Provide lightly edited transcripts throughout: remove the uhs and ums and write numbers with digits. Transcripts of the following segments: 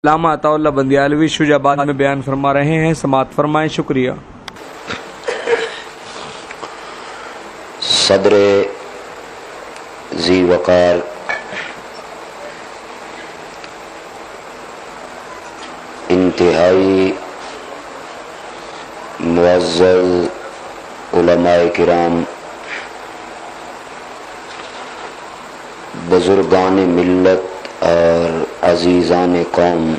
علامہ عطا اللہ بندیالوی شجاع آباد میں بیان فرما رہے ہیں، سماعت فرمائیں۔ شکریہ۔ صدر ذی وقار انتہائی معزز علماء کرام، بزرگان ملت اور عزیزان قوم،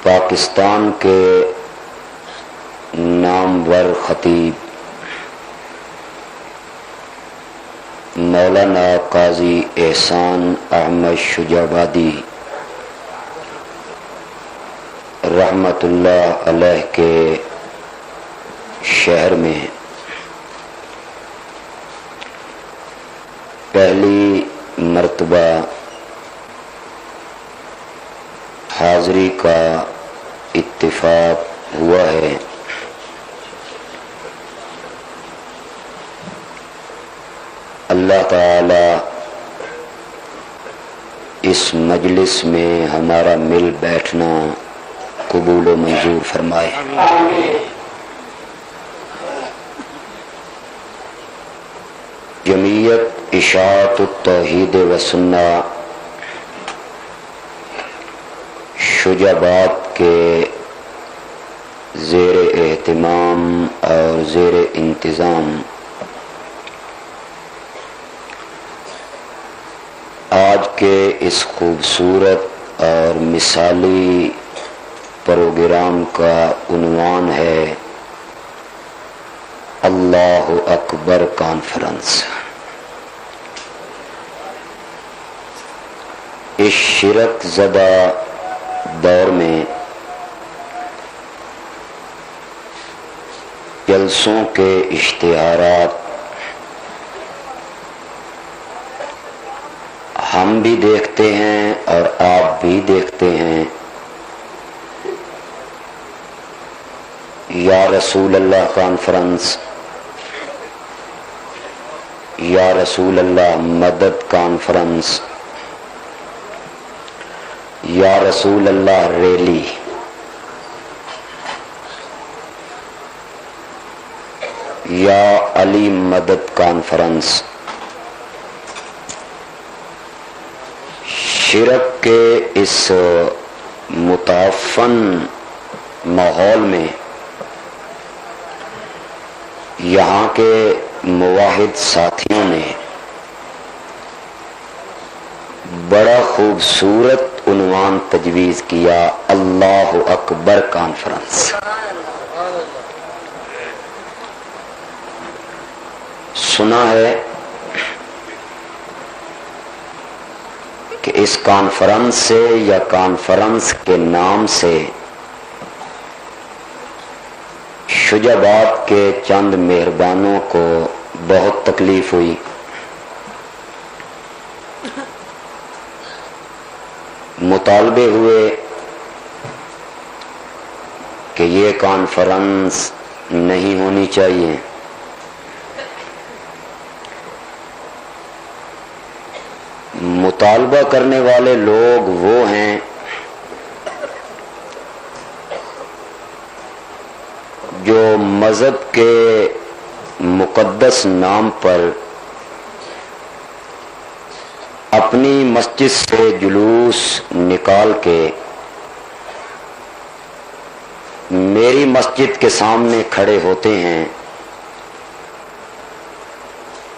پاکستان کے نامور خطیب مولانا قاضی احسان احمد شجاع آبادی رحمت اللہ علیہ کے شہر میں پہلی مرتبہ حاضری کا اتفاق ہوا ہے۔ اللہ تعالی اس مجلس میں ہمارا مل بیٹھنا قبول و منظور فرمائے۔ جمعیت اشاعت التوحید و سنہ شجاع آباد کے زیر اہتمام اور زیر انتظام آج کے اس خوبصورت اور مثالی پروگرام کا عنوان ہے اللہ اکبر کانفرنس۔ اس شرک زدہ دور میں جلسوں کے اشتہارات ہم بھی دیکھتے ہیں اور آپ بھی دیکھتے ہیں۔ یا رسول اللہ کانفرنس، یا رسول اللہ مدد کانفرنس، یا رسول اللہ ریلی، یا علی مدد کانفرنس۔ شرک کے اس متعفن ماحول میں یہاں کے موحد ساتھیوں نے بڑا خوبصورت عنوان تجویز کیا، اللہ اکبر کانفرنس۔ سنا ہے کہ اس کانفرنس سے یا کانفرنس کے نام سے شجاع آباد کے چند مہربانوں کو بہت تکلیف ہوئی۔ مطالبے ہوئے کہ یہ کانفرنس نہیں ہونی چاہیے۔ مطالبہ کرنے والے لوگ وہ ہیں جو مذہب کے مقدس نام پر اپنی مسجد سے جلوس نکال کے میری مسجد کے سامنے کھڑے ہوتے ہیں،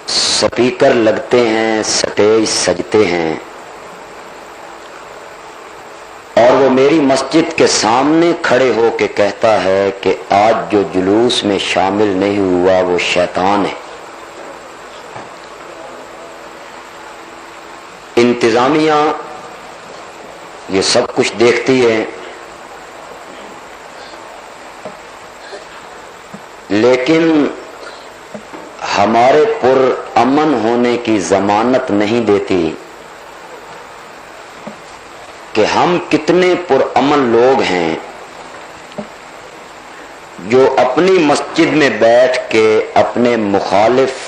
سپیکر لگتے ہیں، سٹیج سجتے ہیں، اور وہ میری مسجد کے سامنے کھڑے ہو کے کہتا ہے کہ آج جو جلوس میں شامل نہیں ہوا وہ شیطان ہے۔ انتظامیہ یہ سب کچھ دیکھتی ہے، لیکن ہمارے پر امن ہونے کی ضمانت نہیں دیتی کہ ہم کتنے پر امن لوگ ہیں جو اپنی مسجد میں بیٹھ کے اپنے مخالف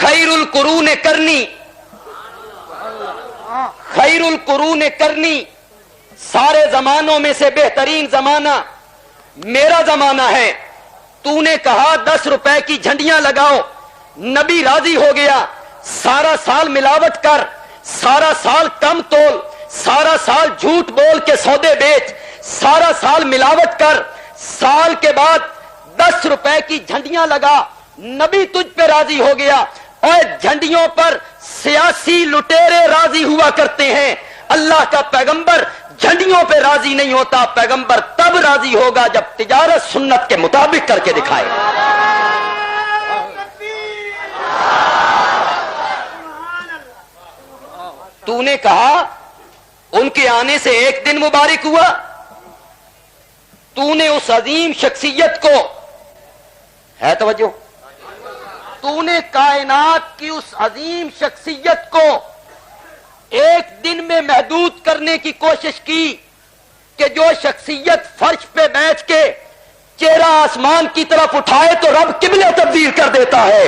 خیر القرون کرنی، خیر القرون کرنی، سارے زمانوں میں سے بہترین زمانہ میرا زمانہ ہے۔ تو نے کہا 10 روپے کی جھنڈیاں لگاؤ، نبی راضی ہو گیا۔ سارا سال ملاوٹ کر، سارا سال کم تول، سارا سال جھوٹ بول کے سودے بیچ، سارا سال ملاوٹ کر، سال کے بعد 10 روپے کی جھنڈیاں لگا، نبی تجھ پہ راضی ہو گیا۔ اور جھنڈیوں پر سیاسی لٹیرے راضی ہوا کرتے ہیں، اللہ کا پیغمبر جھنڈیوں پہ راضی نہیں ہوتا۔ پیغمبر تب راضی ہوگا جب تجارت سنت کے مطابق کر کے دکھائے۔ تو نے کہا ان کے آنے سے ایک دن مبارک ہوا، تو نے اس عظیم شخصیت کو، ہے توجہ، تو نے کائنات کی اس عظیم شخصیت کو ایک دن میں محدود کرنے کی کوشش کی کہ جو شخصیت فرش پہ بیٹھ کے چہرہ آسمان کی طرف اٹھائے تو رب قبلہ تبدیل کر دیتا ہے۔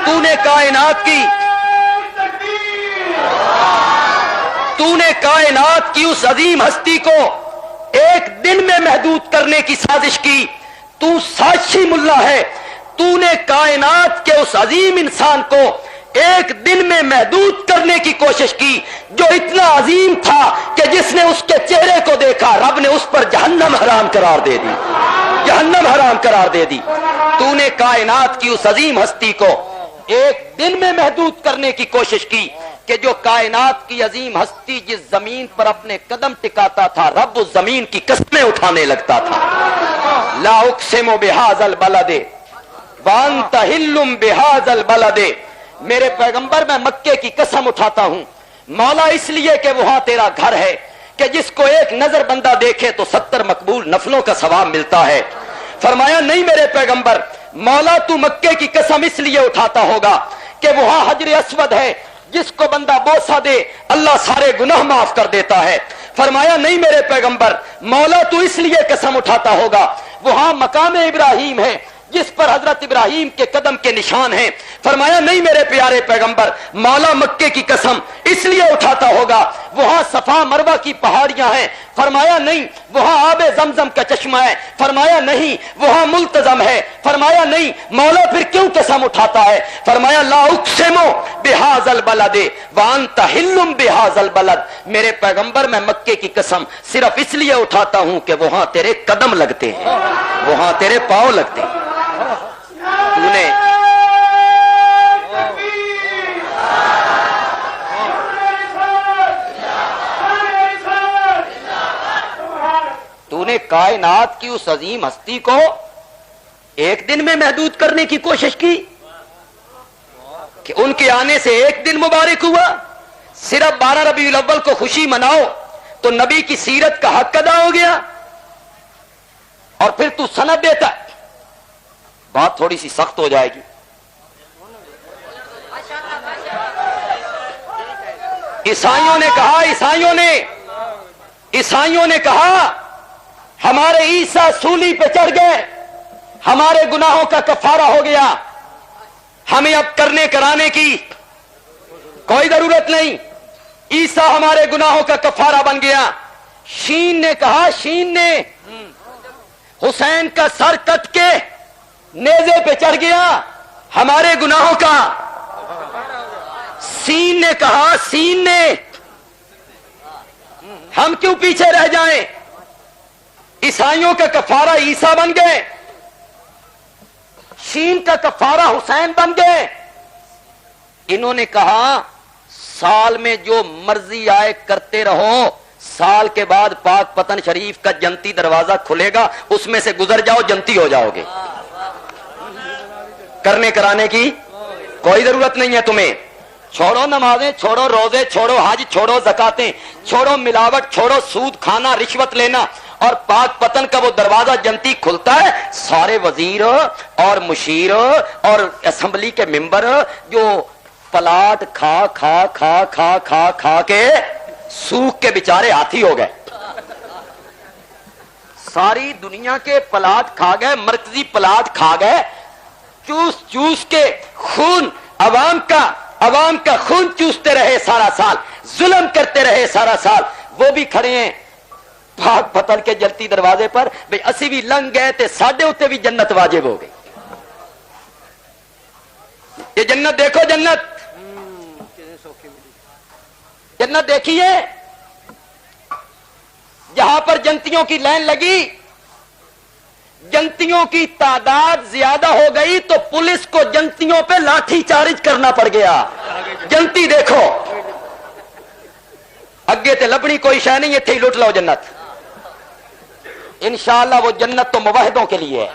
تو نے کائنات کی، تو نے کائنات کی اس عظیم ہستی کو ایک دن میں محدود کرنے کی سازش کی۔ تو سازشی ملا ہے۔ تو نے کائنات کے اس عظیم انسان کو ایک دن میں محدود کرنے کی کوشش کی جو اتنا عظیم تھا کہ جس نے اس کے چہرے کو دیکھا رب نے اس پر جہنم حرام قرار دے دی، جہنم حرام قرار دے دی۔ تو نے کائنات کی اس عظیم ہستی کو ایک دن میں محدود کرنے کی کوشش کی کہ جو کائنات کی عظیم ہستی جس زمین پر اپنے قدم ٹکاتا تھا رب اس زمین کی قسمیں اٹھانے لگتا تھا۔ لا اقسم بہذا البلد وانت حل بہذا البلد، میرے پیغمبر میں مکے کی قسم اٹھاتا ہوں مولا اس لیے کہ وہاں تیرا گھر ہے کہ جس کو ایک نظر بندہ دیکھے تو 70 مقبول نفلوں کا ثواب ملتا ہے۔ فرمایا نہیں میرے پیغمبر، مولا تو مکے کی قسم اس لیے اٹھاتا ہوگا کہ وہاں حجر اسود ہے، جس کو بندہ بوسہ دے اللہ سارے گناہ معاف کر دیتا ہے۔ فرمایا نہیں میرے پیغمبر، مولا تو اس لیے قسم اٹھاتا ہوگا وہاں مقام ابراہیم ہے جس پر حضرت ابراہیم کے قدم کے نشان ہیں۔ فرمایا نہیں میرے پیارے پیغمبر، مولا مکے کی قسم اس لیے اٹھاتا ہوگا وہاں صفا مروہ کی پہاڑیاں ہیں۔ فرمایا نہیں وہاں آب زمزم کا چشمہ ہے۔ فرمایا نہیں وہاں ملتزم ہے۔ فرمایا نہیں، مولا پھر کیوں قسم اٹھاتا ہے؟ فرمایا لا اقسم بہذا البلد وانت حل بہذا البلد، میرے پیغمبر میں مکے کی قسم صرف اس لیے اٹھاتا ہوں کہ وہاں تیرے قدم لگتے ہیں، وہاں تیرے پاؤں لگتے ہیں۔ تو نے کائنات کی اس عظیم ہستی کو ایک دن میں محدود کرنے کی کوشش کی کہ ان کے آنے سے ایک دن مبارک ہوا، صرف 12 ربیع الاول کو خوشی مناؤ تو نبی کی سیرت کا حق ادا ہو گیا، اور پھر تو سند دیتا ہے۔ بات تھوڑی سی سخت ہو جائے گی۔ عیسائیوں نے کہا، عیسائیوں نے کہا ہمارے عیسیٰ سولی پہ چڑھ گئے، ہمارے گناہوں کا کفارہ ہو گیا، ہمیں اب کرنے کرانے کی کوئی ضرورت نہیں، عیسیٰ ہمارے گناہوں کا کفارہ بن گیا۔ شین نے کہا، شین نے حسین کا سر کٹ کے نیزے پہ چڑھ گیا، ہمارے گناہوں کا۔ سین نے کہا، سین نے ہم کیوں پیچھے رہ جائیں، عیسائیوں کا کفارہ عیسیٰ بن گئے، شین کا کفارہ حسین بن گئے۔ انہوں نے کہا سال میں جو مرضی آئے کرتے رہو، سال کے بعد پاک پتن شریف کا جنتی دروازہ کھلے گا، اس میں سے گزر جاؤ جنتی ہو جاؤ گے، کرنے کرانے کی کوئی ضرورت نہیں ہے تمہیں۔ چھوڑو نمازیں، چھوڑو روزے، چھوڑو حج، چھوڑو زکاتیں، چھوڑو ملاوٹ، چھوڑو سود کھانا، رشوت لینا، اور پاک پتن کا وہ دروازہ جنتی کھلتا ہے، سارے وزیر اور مشیر اور اسمبلی کے ممبر جو پلاٹ کھا کھا کھا کھا کھا کھا کے سوکھ کے بیچارے ہاتھی ہو گئے، ساری دنیا کے پلاٹ کھا گئے، مرکزی پلاٹ کھا گئے، چوس چوس کے خون عوام کا خون چوستے رہے سارا سال، ظلم کرتے رہے سارا سال، وہ بھی کھڑے ہیں پاک پتن کے جلتی دروازے پر، بھئی اسی بھی لنگ گئے تے ساڈے ہوتے بھی جنت واجب ہو گئی۔ یہ جنت دیکھو، جنت دیکھیے، جہاں پر جنتیوں کی لائن لگی، جنتیوں کی تعداد زیادہ ہو گئی تو پولیس کو جنتیوں پہ لاٹھی چارج کرنا پڑ گیا۔ جنتی دیکھو، اگے تے لبنی کوئی شے نہیں، اتھے ہی لٹ لو جنت۔ انشاءاللہ وہ جنت تو موحدوں کے لیے ہے،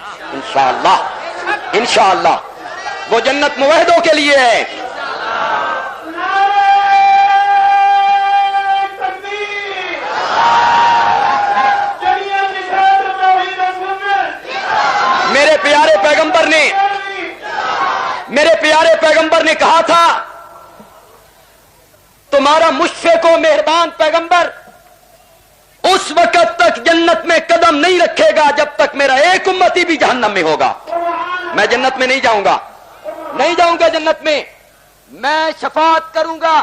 انشاءاللہ وہ جنت موحدوں کے لیے ہے۔ میرے پیارے پیغمبر نے کہا تھا، تمہارا مشفق و مہربان پیغمبر اس وقت تک جنت میں قدم نہیں رکھے گا جب تک میرا ایک امتی بھی جہنم میں ہوگا۔ میں جنت میں نہیں جاؤں گا جنت میں، میں شفاعت کروں گا،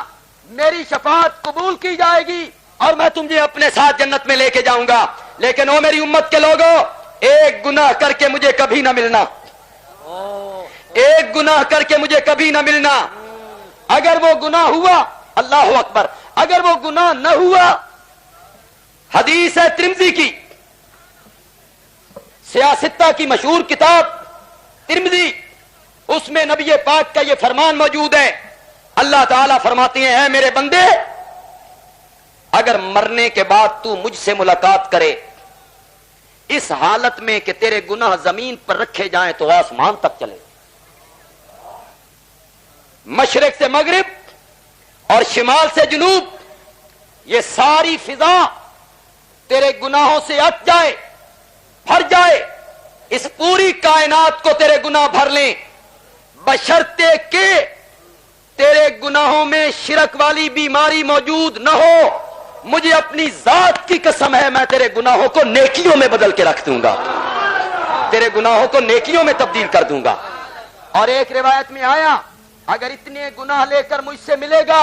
میری شفاعت قبول کی جائے گی اور میں تمہیں اپنے ساتھ جنت میں لے کے جاؤں گا۔ لیکن او میری امت کے لوگوں، ایک گناہ کر کے مجھے کبھی نہ ملنا، ایک گناہ کر کے مجھے کبھی نہ ملنا۔ اگر وہ گناہ ہوا، اللہ اکبر، اگر وہ گناہ نہ ہوا، حدیث ہے ترمذی کی، سیاستہ کی مشہور کتاب ترمذی، اس میں نبی پاک کا یہ فرمان موجود ہے۔ اللہ تعالیٰ فرماتے ہیں، اے میرے بندے، اگر مرنے کے بعد تو مجھ سے ملاقات کرے اس حالت میں کہ تیرے گناہ زمین پر رکھے جائیں تو آسمان تک چلے، مشرق سے مغرب اور شمال سے جنوب، یہ ساری فضا تیرے گناہوں سے اٹ جائے، بھر جائے، اس پوری کائنات کو تیرے گناہ بھر لیں، بشرطے کہ تیرے گناہوں میں شرک والی بیماری موجود نہ ہو۔ مجھے اپنی ذات کی قسم ہے، میں تیرے گناہوں کو نیکیوں میں بدل کے رکھ دوں گا، تیرے گناہوں کو نیکیوں میں تبدیل کر دوں گا۔ اور ایک روایت میں آیا، اگر اتنے گناہ لے کر مجھ سے ملے گا،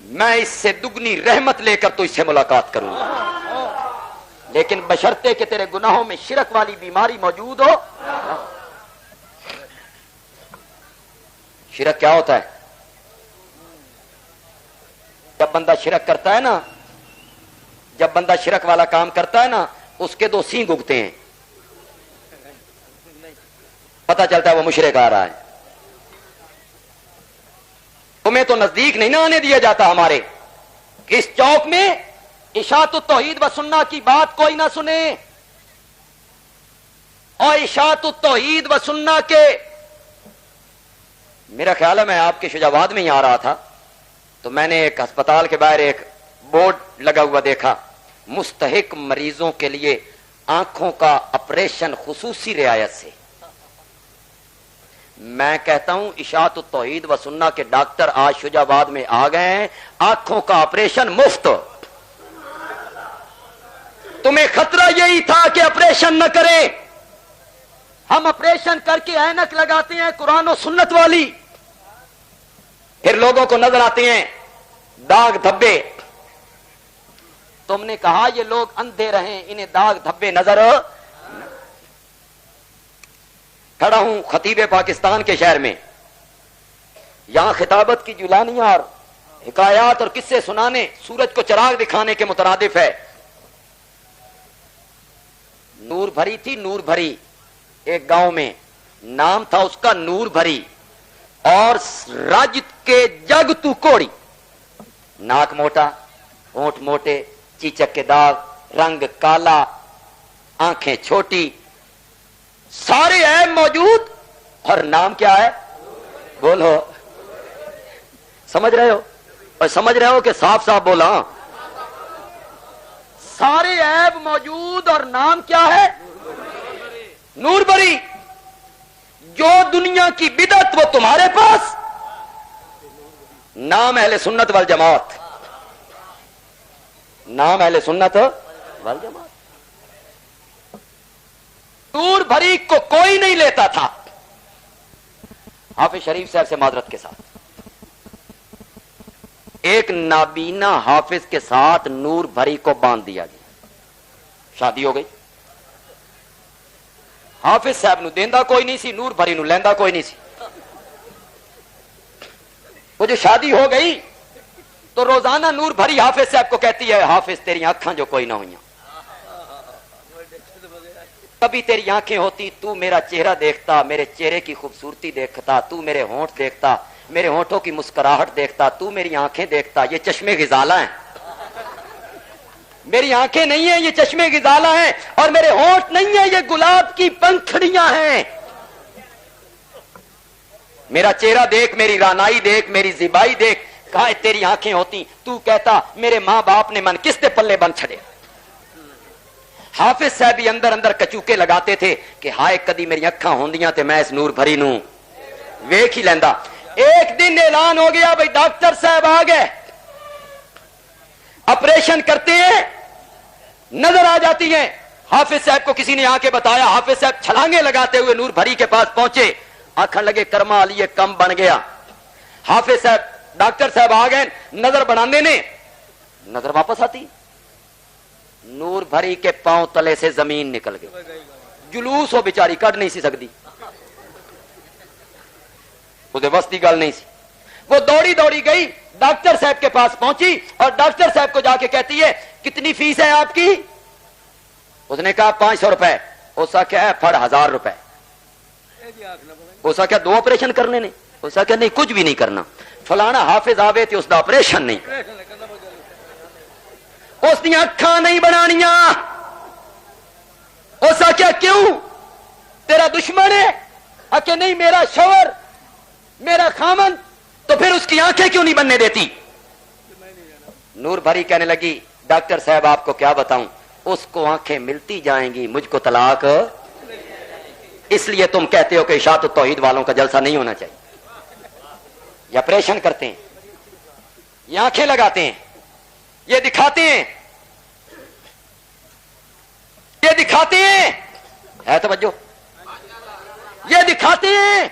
میں اس سے دگنی رحمت لے کر تو اس سے ملاقات کروں گا، لیکن بشرطے کہ تیرے گناہوں میں شرک والی بیماری موجود ہو۔ شرک کیا ہوتا ہے؟ جب بندہ شرک کرتا ہے نا، جب بندہ شرک والا کام کرتا ہے نا، اس کے دو سینگ اگتے ہیں، پتہ چلتا ہے وہ مشرک آ رہا ہے۔ تمہیں تو نزدیک نہیں نہ آنے دیا جاتا ہمارے، اس چوک میں اشاعت التوحید و سنہ کی بات کوئی نہ سنے، اور اشاعت التوحید و سنہ کے، میرا خیال ہے میں آپ کے شجاعت میں ہی آ رہا تھا تو میں نے ایک ہسپتال کے باہر ایک بورڈ لگا ہوا دیکھا، مستحق مریضوں کے لیے آنکھوں کا آپریشن خصوصی رعایت سے۔ میں کہتا ہوں اشاعت التوحید و سنہ کے ڈاکٹر آج شجاعت میں آ گئے ہیں، آنکھوں کا آپریشن مفت۔ تمہیں خطرہ یہی تھا کہ آپریشن نہ کریں، ہم آپریشن کر کے اینک لگاتے ہیں قرآن و سنت والی، پھر لوگوں کو نظر آتے ہیں داغ دھبے۔ تم نے کہا یہ لوگ اندھے رہیں، انہیں داغ دھبے نظر۔ کھڑا ہوں خطیب پاکستان کے شہر میں، یہاں خطابت کی جولانیاں اور حکایات اور قصے سنانے سورج کو چراغ دکھانے کے مترادف ہے۔ نور بھری تھی، نور بھری ایک گاؤں میں، نام تھا اس کا نور بھری، اور رج کے جگ تو کوڑی، ناک موٹا، ہونٹ موٹے، چیچک کے داغ، رنگ کالا، آنکھیں چھوٹی، سارے عیب موجود، اور نام کیا ہے؟ بولو، سمجھ رہے ہو؟ اور سمجھ رہے ہو کہ صاف صاف بولا؟ سارے عیب موجود اور نام کیا ہے؟ نور بری. جو دنیا کی بدعت وہ تمہارے پاس، نام اہل سنت والجماعت. نام اہل سنت والجماعت. نور بھری کو کوئی نہیں لیتا تھا. حافظ شریف صاحب سے معذرت کے ساتھ، ایک نابینا حافظ کے ساتھ نور بھری کو باندھ دیا گیا، شادی ہو گئی. حافظ صاحب نو دیندا کوئی نہیں سی، نور بھری نو لیندا کوئی نہیں سی. وہ جو شادی ہو گئی تو روزانہ نور بھری حافظ صاحب کو کہتی ہے، حافظ تیری آنکھاں جو کوئی نہ ہوئیاں، کبھی تیری آنکھیں ہوتی تو میرا چہرہ دیکھتا، میرے چہرے کی خوبصورتی دیکھتا، تو میرے ہونٹ دیکھتا، میرے ہونٹوں کی مسکراہٹ دیکھتا، تو میری آنکھیں دیکھتا. یہ چشمے غزالہ ہیں، میری آنکھیں نہیں ہیں، یہ چشمے غزالہ ہیں. اور میرے ہونٹ نہیں ہیں، یہ گلاب کی پنکھڑیاں ہیں. میرا چہرہ دیکھ، میری رانائی دیکھ، میری زیبائی دیکھ. کہا تیری آنکھیں ہوتی تو کہتا میرے ماں باپ نے من کس دے پلے بن چھڑے. حافظ صاحب بھی اندر اندر کچوکے لگاتے تھے کہ ہائے کدی میری اکھاں ہوندیاں تے میں اس نور بھری نو ویکھ ہی لیندا. ایک دن اعلان ہو گیا بھئی ڈاکٹر صاحب آ گئے، آپریشن کرتے ہیں، نظر آ جاتی ہیں. حافظ صاحب کو کسی نے آ کے بتایا. حافظ صاحب چھلانگے لگاتے ہوئے نور بھری کے پاس پہنچے. آنکھن لگے کرما علی کم بن گیا. حافظ صاحب ڈاکٹر صاحب آ گئے، نظر بڑھانے نے، نظر واپس آتی. نور بھری کے پاؤں تلے سے زمین نکل گئی. جلوس ہو بیچاری کٹ نہیں سی سکتی، اسے بس کی گل نہیں سی. وہ دوڑی دوڑی گئی، ڈاکٹر صاحب کے پاس پہنچی اور ڈاکٹر صاحب کو جا کے کہتی ہے کتنی فیس ہے آپ کی؟ اس نے کہا 500 روپے. اس کا کیا ہے پھڑ 1000 روپے. اس کا کیا 2 آپریشن کرنے نے؟ اس کا کیا نہیں کچھ بھی نہیں کرنا. فلانا حافظ آوے تھے اس دا آپریشن نہیں، اس دی اکھاں نہیں بنانیاں. اس کا کیا کیوں تیرا دشمن ہے؟ کہ نہیں میرا شوہر میرا خامن. تو پھر اس کی آنکھیں کیوں نہیں بننے دیتی؟ نور بھری کہنے لگی ڈاکٹر صاحب آپ کو کیا بتاؤں، اس کو آنکھیں ملتی جائیں گی، مجھ کو طلاق. اس لیے تم کہتے ہو کہ اشاعت التوحید والوں کا جلسہ نہیں ہونا چاہیے. یہ آپریشن کرتے ہیں، یہ آنکھیں لگاتے ہیں، یہ دکھاتے ہیں، یہ دکھاتے ہیں، ہے توجہ، یہ دکھاتے ہیں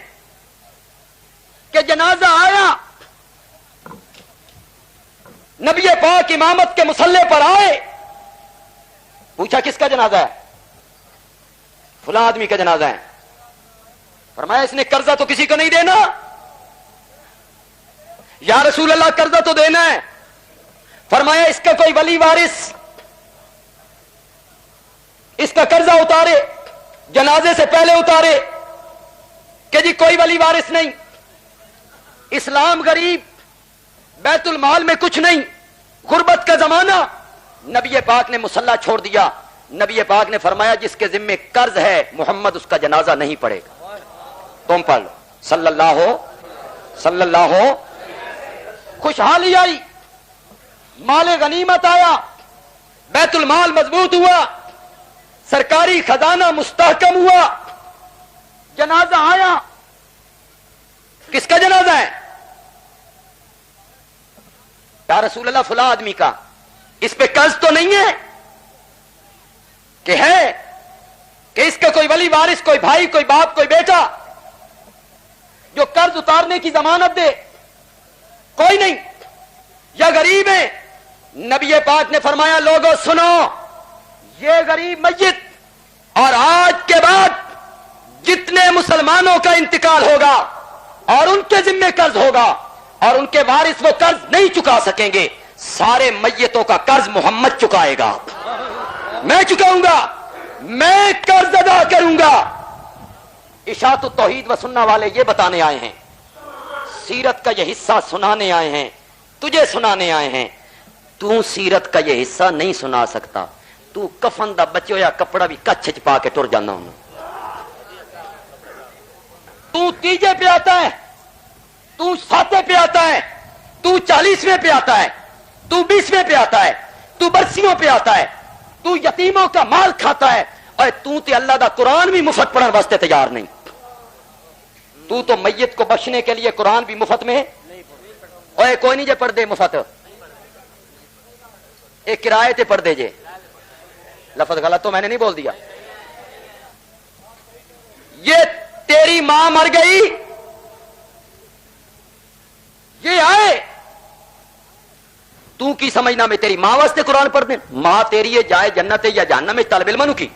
کہ جنازہ آیا، نبی پاک امامت کے مصلی پر آئے، پوچھا کس کا جنازہ ہے؟ فلاں آدمی کا جنازہ ہے. فرمایا اس نے قرضہ تو کسی کو نہیں دینا. یا رسول اللہ قرضہ تو دینا ہے. فرمایا اس کا کوئی ولی وارث اس کا قرضہ اتارے، جنازے سے پہلے اتارے. کہ جی کوئی ولی وارث نہیں، اسلام غریب، بیت المال میں کچھ نہیں، غربت کا زمانہ. نبی پاک نے مصلی چھوڑ دیا. نبی پاک نے فرمایا جس کے ذمے قرض ہے محمد اس کا جنازہ نہیں پڑے گا. تم پڑھ لو صلی اللہ ہو. خوشحالی آئی، مال غنیمت آیا، بیت المال مضبوط ہوا، سرکاری خزانہ مستحکم ہوا. جنازہ آیا، کس کا جنازہ ہے؟ یا رسول اللہ فلاں آدمی کا. اس پہ قرض تو نہیں ہے؟ کہ ہے کہ اس کا کوئی ولی وارث، کوئی بھائی، کوئی باپ، کوئی بیٹا جو قرض اتارنے کی ضمانت دے؟ کوئی نہیں، یا غریب ہے. نبی پاک نے فرمایا لوگوں سنو، یہ غریب میت اور آج کے بعد جتنے مسلمانوں کا انتقال ہوگا اور ان کے ذمے قرض ہوگا اور ان کے وارث وہ قرض نہیں چکا سکیں گے، سارے میتوں کا قرض محمد چکائے گا. میں چکاؤں گا، میں قرض ادا کروں گا. اشاعت التوحید و سنہ والے یہ بتانے آئے ہیں، سیرت کا یہ حصہ سنانے آئے ہیں، تجھے سنانے آئے ہیں. تو سیرت کا یہ حصہ نہیں سنا سکتا. تو کفن دا بچے ہویا کپڑا بھی کچھ پا کے ٹر جانا ہونا. تو تیجے پہ آتا ہے، تو ساتے پہ آتا ہے، تو 40ویں پہ آتا ہے، تو 20ویں پہ آتا ہے، تو برسیوں پہ آتا ہے. تو یتیموں کا مال کھاتا ہے اور تو تے اللہ دا قرآن بھی مفت پڑھن واسطے تیار نہیں. تو میت کو بخشنے کے لیے قرآن بھی مفت میں اوے کوئی نہیں جے پڑھ دے مفت, ایک کرائے تے پڑھ دے جے. لفظ غلط تو میں نے نہیں بول دیا. یہ تیری ماں مر گئی, یہ آئے تو کی سمجھنا میں تیری ماں واسطے قرآن پڑھ دیں. ماں تیری ہے جائے جنت ہے یا جہنم میں طالب علم کی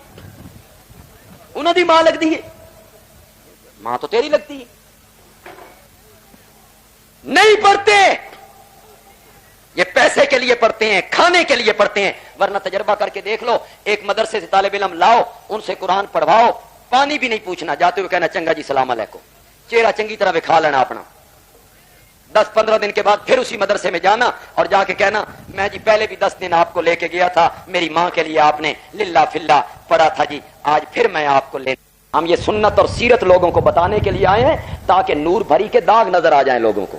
انہوں دی ماں لگتی ہے, ماں تو تیری لگتی ہے. نہیں پڑھتے, یہ پیسے کے لیے پڑھتے ہیں, کھانے کے لیے پڑھتے ہیں. ورنہ تجربہ کر کے دیکھ لو, ایک مدرسے سے طالب علم لاؤ, ان سے قرآن پڑھواؤ, پانی بھی نہیں پوچھنا, جاتے ہوئے کہنا چنگا جی سلام علیکم, چہرہ چنگی طرح دکھا لینا اپنا. 10-15 دن کے بعد پھر اسی مدرسے میں جانا اور جا کے کہنا میں جی پہلے بھی 10 دن آپ کو لے کے گیا تھا, میری ماں کے لیے آپ نے للہ فلہ پڑھا تھا جی, آج پھر میں آپ کو لے. ہم یہ سنت اور سیرت لوگوں کو بتانے کے لیے آئے ہیں تاکہ نور بھری کے داغ نظر آ جائیں لوگوں کو.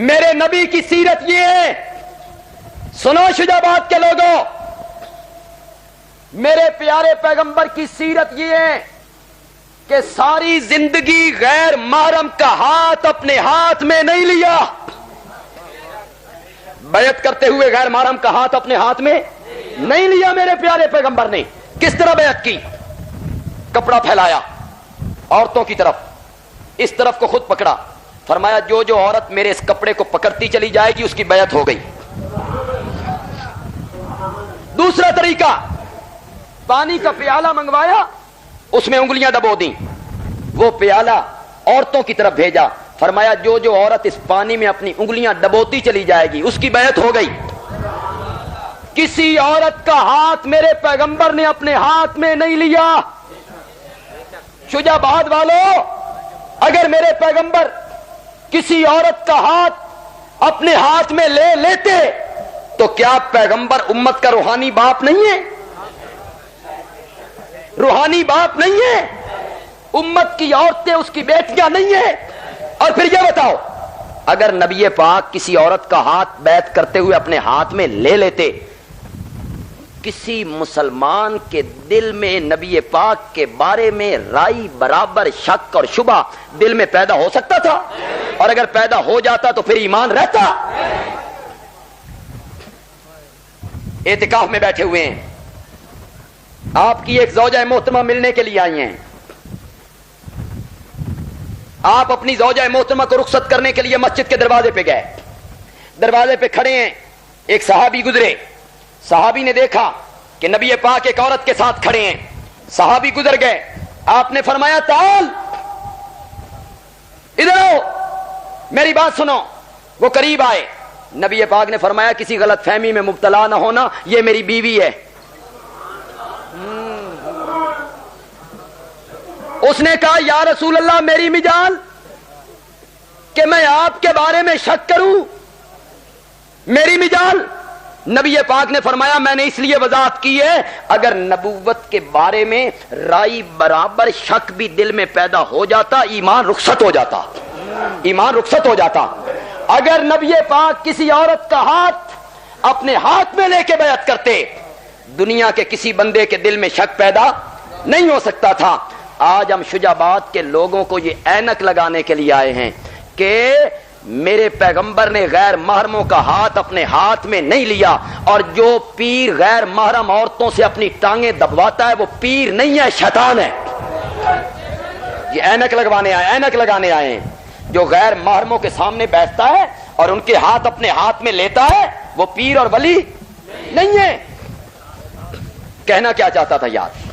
میرے نبی کی سیرت یہ ہے, سنو شجاباد کے لوگوں, میرے پیارے پیغمبر کی سیرت یہ ہے کہ ساری زندگی غیر محرم کا ہاتھ اپنے ہاتھ میں نہیں لیا. بیعت کرتے ہوئے غیر محرم کا ہاتھ اپنے ہاتھ میں نہیں لیا میرے پیارے پیغمبر نے. کس طرح بیعت کی؟ کپڑا پھیلایا عورتوں کی طرف, اس طرف کو خود پکڑا, فرمایا جو جو عورت میرے اس کپڑے کو پکڑتی چلی جائے گی اس کی بیعت ہو گئی. دوسرا طریقہ, پانی کا پیالہ منگوایا, اس میں انگلیاں ڈبو دیں, وہ پیالہ عورتوں کی طرف بھیجا, فرمایا جو جو عورت اس پانی میں اپنی انگلیاں ڈبوتی چلی جائے گی اس کی بیعت ہو گئی. کسی عورت کا ہاتھ میرے پیغمبر نے اپنے ہاتھ میں نہیں لیا. شجاباد والوں, اگر میرے پیغمبر کسی عورت کا ہاتھ اپنے ہاتھ میں لے لیتے تو کیا پیغمبر امت کا روحانی باپ نہیں ہے؟ روحانی باپ نہیں ہے؟ امت کی عورتیں اس کی بیٹیاں نہیں ہیں؟ اور پھر یہ بتاؤ, اگر نبی پاک کسی عورت کا ہاتھ بیعت کرتے ہوئے اپنے ہاتھ میں لے لیتے, کسی مسلمان کے دل میں نبی پاک کے بارے میں رائی برابر شک اور شبہ دل میں پیدا ہو سکتا تھا؟ اور اگر پیدا ہو جاتا تو پھر ایمان رہتا؟ اعتکاف میں بیٹھے ہوئے ہیں, آپ کی ایک زوجہ محترمہ ملنے کے لیے آئی ہیں, آپ اپنی زوجہ محترمہ کو رخصت کرنے کے لیے مسجد کے دروازے پہ گئے, دروازے پہ کھڑے ہیں, ایک صحابی گزرے, صحابی نے دیکھا کہ نبی پاک ایک عورت کے ساتھ کھڑے ہیں, صحابی گزر گئے, آپ نے فرمایا تعال ادھر آؤ میری بات سنو. وہ قریب آئے, نبی پاک نے فرمایا کسی غلط فہمی میں مبتلا نہ ہونا, یہ میری بیوی ہے. اس نے کہا یا رسول اللہ میری مجال کہ میں آپ کے بارے میں شک کروں, میری مجال. نبی پاک نے فرمایا میں نے اس لیے وضاحت کی ہے اگر نبوت کے بارے میں رائی برابر شک بھی دل میں پیدا ہو جاتا ایمان رخصت ہو جاتا, ایمان رخصت ہو جاتا. اگر نبی پاک کسی عورت کا ہاتھ اپنے ہاتھ میں لے کے بیعت کرتے, دنیا کے کسی بندے کے دل میں شک پیدا نہیں ہو سکتا تھا. آج ہم شجاباد کے لوگوں کو یہ اینک لگانے کے لیے آئے ہیں کہ میرے پیغمبر نے غیر محرموں کا ہاتھ اپنے ہاتھ میں نہیں لیا, اور جو پیر غیر محرم عورتوں سے اپنی ٹانگیں دبواتا ہے وہ پیر نہیں ہے, شیطان ہے. یہ اینک لگوانے آئے, اینک لگانے آئے ہیں. جو غیر محرموں کے سامنے بیٹھتا ہے اور ان کے ہاتھ اپنے ہاتھ میں لیتا ہے وہ پیر اور ولی نہیں ہے. کہنا کیا چاہتا تھا یار؟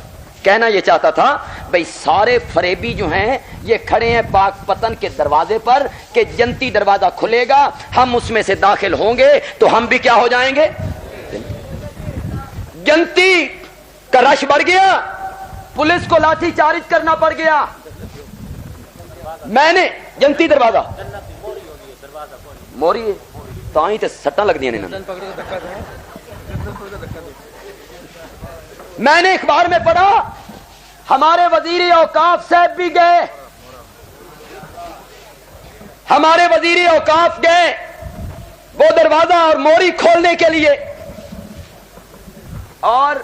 کہنا یہ چاہتا تھا بھئی سارے فریبی جو ہیں یہ کھڑے ہیں پاک پتن کے دروازے پر کہ جنتی دروازہ کھلے گا, ہم اس میں سے داخل ہوں گے تو ہم بھی کیا ہو جائیں گے؟ جنتی کا رش بڑھ گیا, پولیس کو لاٹھی چارج کرنا پڑ گیا. میں نے جنتی دروازہ موری تائیں تے سٹاں لگ دیا نے, میں نے اخبار میں پڑھا ہمارے وزیر اوقاف صاحب بھی گئے, ہمارے وزیر اوقاف گئے وہ دروازہ اور موری کھولنے کے لیے. اور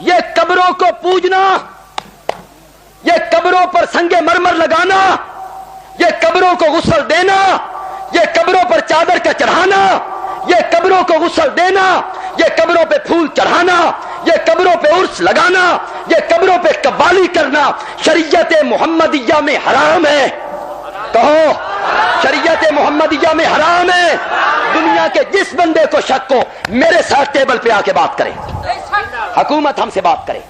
یہ قبروں کو پوجنا، یہ قبروں پر سنگے مرمر لگانا، یہ قبروں کو غسل دینا، یہ قبروں پر چادر کا چڑھانا، یہ قبروں کو غسل دینا، یہ قبروں پہ پھول چڑھانا، یہ قبروں پہ عرس لگانا، یہ قبروں پہ قوالی کرنا شریعت محمدیہ میں حرام ہے۔ کہو شریعت محمدیہ میں حرام ہے۔ دنیا کے جس بندے کو شک ہو میرے ساتھ ٹیبل پہ آ کے بات کرے، حکومت ہم سے بات کرے۔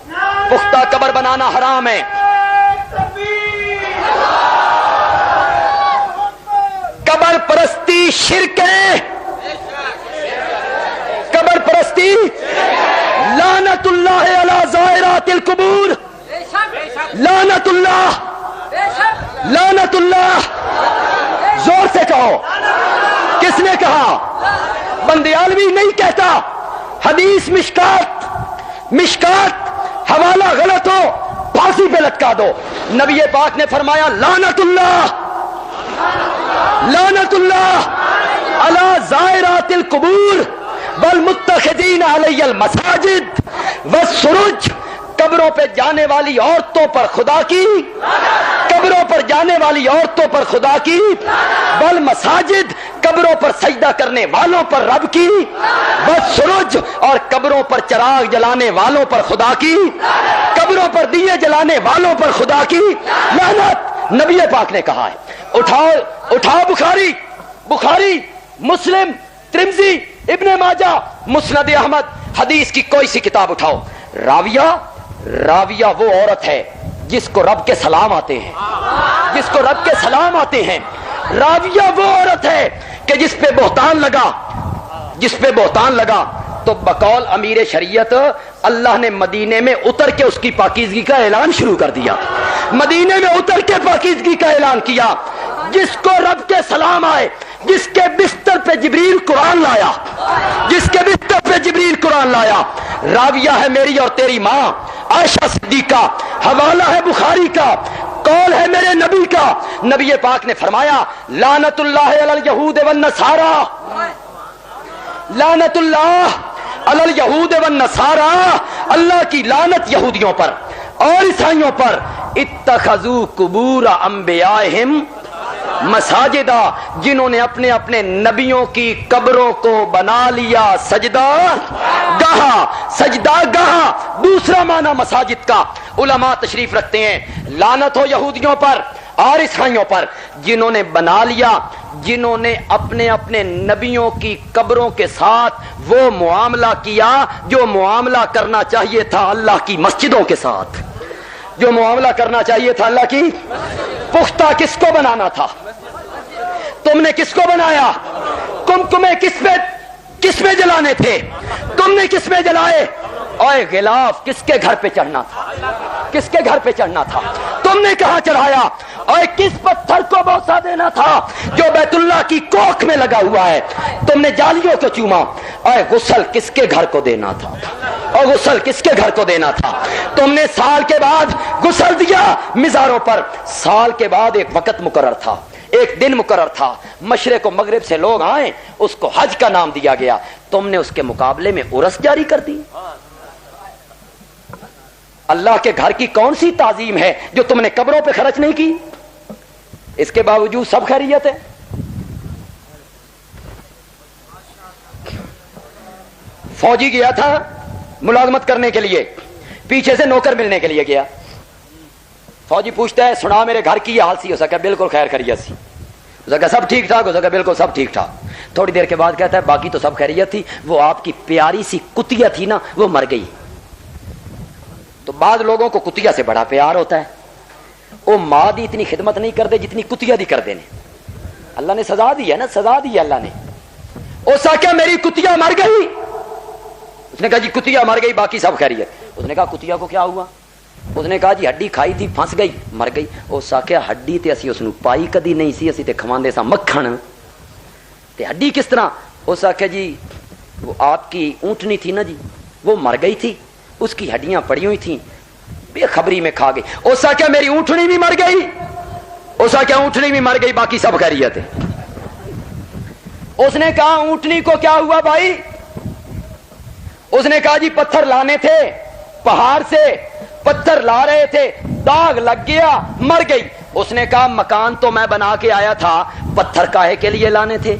پختہ قبر بنانا حرام ہے، قبر پرستی شرک ہے، قبر پرستی لعنت اللہ علی زائرات القبور، لعنت اللہ، لعنت اللہ۔ زور سے کہو، کس نے کہا؟ بندیالوی نہیں کہتا، حدیث مشکات حوالہ غلط ہو پھانسی پہ لٹکا دو۔ نبی پاک نے فرمایا لعنت اللہ، لعنت اللہ علی زائرات القبور والمتخذین علی المساجد والسرج۔ قبروں پہ جانے والی عورتوں پر خدا کی، قبروں پر جانے والی عورتوں پر خدا کی، والمساجد قبروں پر سجدہ کرنے والوں پر رب کی، والسرج اور قبروں پر چراغ جلانے والوں پر خدا کی، قبروں پر دیے جلانے والوں پر خدا کی لعنت۔ نبی پاک نے کہا ہے۔ اٹھاؤ بخاری، مسلم، ترمذی، ابن ماجہ، مسند احمد، حدیث کی کوئی سی کتاب اٹھاؤ۔ راویہ وہ عورت ہے جس کو رب کے سلام آتے ہیں، جس کو رب کے سلام آتے ہیں۔ راویہ وہ عورت ہے کہ جس پہ بہتان لگا تو بقول امیر شریعت اللہ نے مدینے میں اتر کے اس کی پاکیزگی کا اعلان شروع کر دیا، مدینے میں اتر کے پاکیزگی کا اعلان کیا۔ جس کو رب کے سلام آئے، جس کے بستر پہ جبریل قرآن لایا، جس کے بستر پہ جبریل قرآن لایا، راویہ ہے میری اور تیری ماں عائشہ صدیقہ، حوالہ ہے بخاری کا، قول ہے میرے نبی کا۔ نبی پاک نے فرمایا لعنت اللہ علی الیہود والنصارى، لعنت اللہ علی الیہود والنصارى، اللہ کی لعنت یہودیوں پر اور عیسائیوں پر۔ اتخذوا قبور انبیائہم مساجدہ، جنہوں نے اپنے اپنے نبیوں کی قبروں کو بنا لیا سجدہ گاہ۔ دوسرا معنی مساجد کا علماء تشریف رکھتے ہیں، لعنت ہو یہودیوں پر اور عیسائیوں پر جنہوں نے بنا لیا، جنہوں نے اپنے اپنے نبیوں کی قبروں کے ساتھ وہ معاملہ کیا جو معاملہ کرنا چاہیے تھا اللہ کی مسجدوں کے ساتھ، جو معاملہ کرنا چاہیے تھا اللہ کی۔ پختہ کس کو بنانا تھا؟ تم نے کس کو بنایا؟ کمکمے کس پہ جلانے تھے؟ تم نے کس پہ جلائے؟ اور غلاف کس کے گھر پہ چڑھنا تھا؟ کس کے گھر پہ چڑھنا تھا؟ تم نے کہاں چڑھایا؟ اور کس پتھر کو بوسہ دینا تھا جو بیت اللہ کی کوکھ میں لگا ہوا ہے؟ تم نے جالیوں کو چوما۔ اور غسل کس کے گھر کو دینا تھا؟ اور غسل کس کے گھر کو دینا تھا؟ تم نے سال کے بعد غسل دیا مزاروں پر۔ سال کے بعد ایک وقت مقرر تھا، ایک دن مقرر تھا، مشرق و مغرب سے لوگ آئیں، اس کو حج کا نام دیا گیا۔ تم نے اس کے مقابلے میں عرس جاری کر دی۔ اللہ کے گھر کی کون سی تعظیم ہے جو تم نے قبروں پہ خرچ نہیں کی؟ اس کے باوجود سب خیریت ہے۔ فوجی گیا تھا ملازمت کرنے کے لیے، پیچھے سے نوکر ملنے کے لیے گیا۔ فوجی پوچھتا ہے سنا میرے گھر کی یہ حال سی؟ ہو سکا بالکل خیر خیریت سی، ہو سکا سب ٹھیک ٹھاک، ہو سکا بالکل سب ٹھیک ٹھاک۔ تھوڑی دیر کے بعد کہتا ہے باقی تو سب خیریت تھی، وہ آپ کی پیاری سی کتیا تھی نا وہ مر گئی۔ تو بعض لوگوں کو کتیا سے بڑا پیار ہوتا ہے، وہ ماں دی اتنی خدمت نہیں کرتے جتنی کتیا دی کر دینے۔ اللہ نے سزا دی ہے نا، سزا دی ہے اللہ نے۔ اس کیا میری کتیا مر گئی؟ اس نے کہا جی کتیا مر گئی باقی سب خیریت۔ اس نے کہا کتیا کو کیا ہوا؟ اس نے کہا جی ہڈی کھائی تھی پھنس گئی مر گئی۔ اس آخیا ہڈی تے اسی اس نو پائی کدی نہیں سی، اسی تے کھواندے سا مکھن تے ہڈی کس طرح؟ اس آخیا جی وہ آپ کی اونٹنی تھی نا جی وہ مر گئی تھی، اس کی ہڈیاں پڑی ہوئی تھیں، بے خبری میں کھا گئی۔ اس آخیا میری اونٹنی بھی مر گئی۔ اس آخیا اونٹنی بھی مر گئی باقی سب خیریت ہے۔ اس نے کہا اونٹنی کو کیا ہوا بھائی؟ اس نے کہا جی پتھر لانے تھے، پہاڑ سے پتھر لا رہے تھے, داغ لگ گیا, مر گئی. اس نے کہا مکان تو میں بنا کے آیا تھا, پتھر کاہے کے لیے لانے تھے؟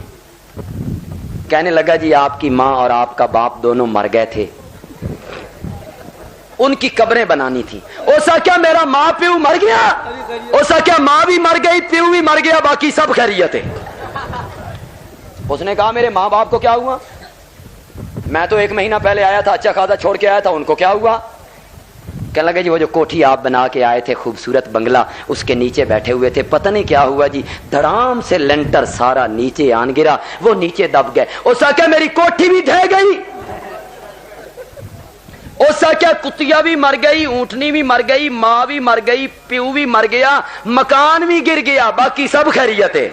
کہنے لگا جی آپ کی ماں اور آپ کا باپ دونوں مر گئے تھے, ان کی قبریں بنانی تھی. اوسا کیا میرا ماں پیو مر گیا؟ اوسا کیا ماں بھی مر گئی, پیو بھی مر گیا, باقی سب خیریت ہے؟ اس نے کہا میرے ماں باپ کو کیا ہوا؟ میں تو 1 مہینہ پہلے آیا تھا, اچھا خاصا چھوڑ کے آیا تھا, ان کو کیا ہوا؟ کہنے لگے جی وہ جو کوٹھی آپ بنا کے آئے تھے, خوبصورت بنگلہ, اس کے نیچے بیٹھے ہوئے تھے, پتہ نہیں کیا ہوا جی, دھڑام سے لنٹر سارا نیچے آن گرا, وہ نیچے دب گئے. اوسا کیا میری کوٹھی بھی ڈھہ گئی؟ اوسا کیا کتیا بھی مر گئی, اونٹنی بھی مر گئی, ماں بھی مر گئی, پیو بھی مر گیا, مکان بھی گر گیا, باقی سب خیریت ہے؟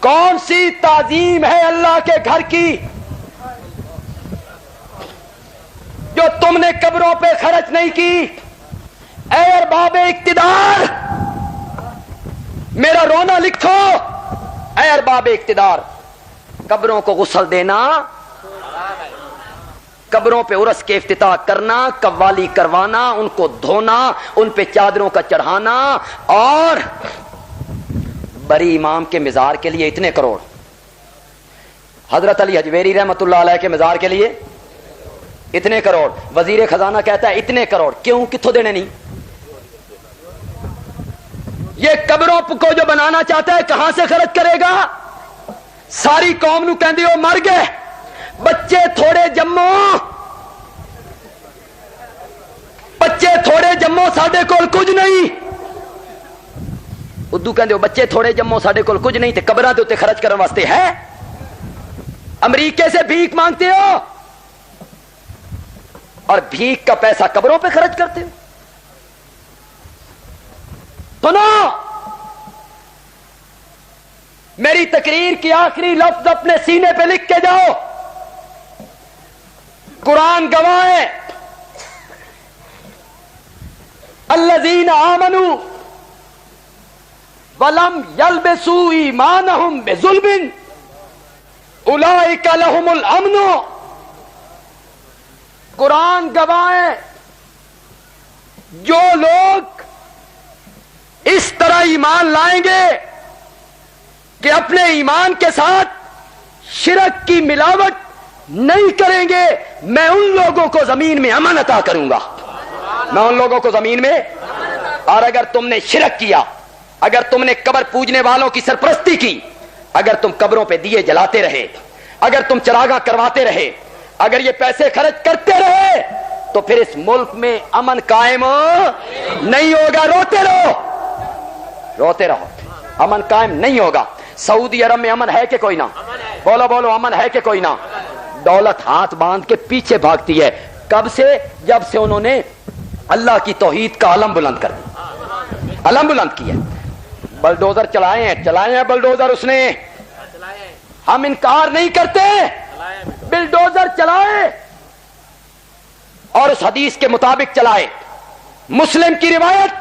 کون سی تعظیم ہے اللہ کے گھر کی جو تم نے قبروں پہ خرچ نہیں کی؟ اے ارباب اقتدار, میرا رونا لکھو. اے ارباب اقتدار, قبروں کو غسل دینا, قبروں پہ عرس کے افتتاح کرنا, قوالی کروانا, ان کو دھونا, ان پہ چادروں کا چڑھانا, اور بری امام کے مزار کے لیے اتنے کروڑ, حضرت علی حجویری رحمت اللہ علیہ کے مزار کے لیے اتنے کروڑ, وزیر خزانہ کہتا ہے اتنے کروڑ. کیوں, کتوں دینے نہیں؟ یہ قبروں کو جو بنانا چاہتا ہے کہاں سے خرچ کرے گا؟ ساری قوم نو کہندے ہو مر گئے, بچے تھوڑے جمو, بچے تھوڑے جمو, ساڈے کول کچھ نہیں. اردو کہندے ہو بچے تھوڑے جمو, ساڈے کول کچھ نہیں, تے قبراں دے اوتے خرچ کرن واسطے ہے. امریکے سے بھیک مانگتے ہو اور بھیک کا پیسہ قبروں پہ خرچ کرتے ہو. سنو, میری تقریر کی آخری لفظ اپنے سینے پہ لکھ کے جاؤ. قرآن گواہ ہے, الذین آمنوا ولم یلبسوا ایمانہم بظلم اولئک لہم الامن. قرآن گواہ ہے, جو لوگ اس طرح ایمان لائیں گے کہ اپنے ایمان کے ساتھ شرک کی ملاوٹ نہیں کریں گے, میں ان لوگوں کو زمین میں امن عطا کروں گا. میں ان لوگوں کو زمین میں. اور اگر تم نے شرک کیا, اگر تم نے قبر پوجنے والوں کی سرپرستی کی, اگر تم قبروں پہ دیے جلاتے رہے, اگر تم چراغاں کرواتے رہے, اگر یہ پیسے خرچ کرتے رہے, تو پھر اس ملک میں امن قائم نہیں ہوگا. روتے رہو, روتے رہو, امن قائم نہیں ہوگا. سعودی عرب میں امن ہے کہ کوئی نہ؟ بولو بولو, امن ہے کہ کوئی نہ؟ دولت ہاتھ باندھ کے پیچھے بھاگتی ہے. کب سے؟ جب سے انہوں نے اللہ کی توحید کا علم بلند کر دیا, علم بلند کیا. بلڈوزر چلائے ہیں بلڈوزر اس نے, ہم انکار نہیں کرتے, بلڈوزر چلائے اور اس حدیث کے مطابق چلائے. مسلم کی روایت,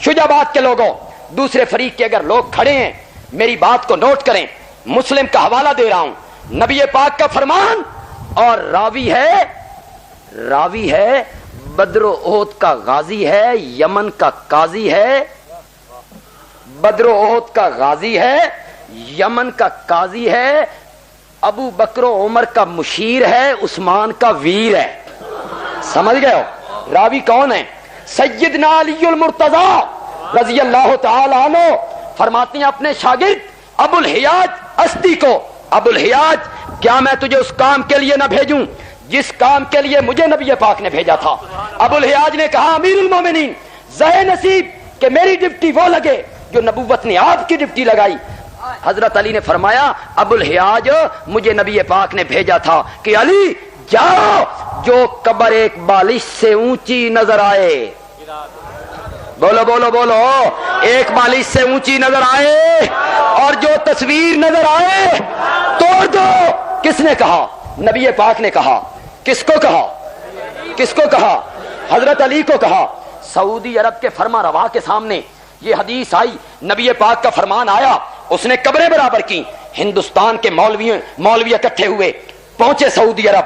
شجاباد کے لوگوں, دوسرے فریق کے اگر لوگ کھڑے ہیں میری بات کو نوٹ کریں, مسلم کا حوالہ دے رہا ہوں, نبی پاک کا فرمان, اور راوی ہے بدر و احد کا غازی ہے, یمن کا قاضی ہے. بدر و احد کا غازی ہے, یمن کا قاضی ہے, ابو بکر و عمر کا مشیر ہے, عثمان کا ویر ہے. سمجھ گئے ہو؟ راوی کون ہے؟ سیدنا علی المرتضی رضی اللہ تعالی عنہ فرماتے ہیں اپنے شاگرد ابو الحیاج اسدی کو, ابو الحیاج, کیا میں تجھے اس کام کے لیے نہ بھیجوں جس کام کے لیے مجھے نبی پاک نے بھیجا تھا؟ ابو الحیاج نے کہا امیر المومنین, زہ نصیب کہ میری ڈپٹی وہ لگے جو نبوت نے آپ کی ڈپٹی لگائی. حضرت علی نے فرمایا ابو الحیاج, مجھے نبی پاک نے بھیجا تھا کہ علی جاؤ, جو قبر ایک بالش سے اونچی نظر آئے, بولو بولو بولو, ایک بالش سے اونچی نظر آئے اور جو تصویر نظر آئے توڑ دو. کس نے کہا؟ نبی پاک نے کہا. کس کو کہا؟ کس کو کہا؟ حضرت علی کو کہا. سعودی عرب کے فرما روا کے سامنے یہ حدیث آئی, نبی پاک کا فرمان آیا, اس نے قبریں برابر کی. ہندوستان کے مولوی اکٹھے ہوئے, پہنچے سعودی عرب,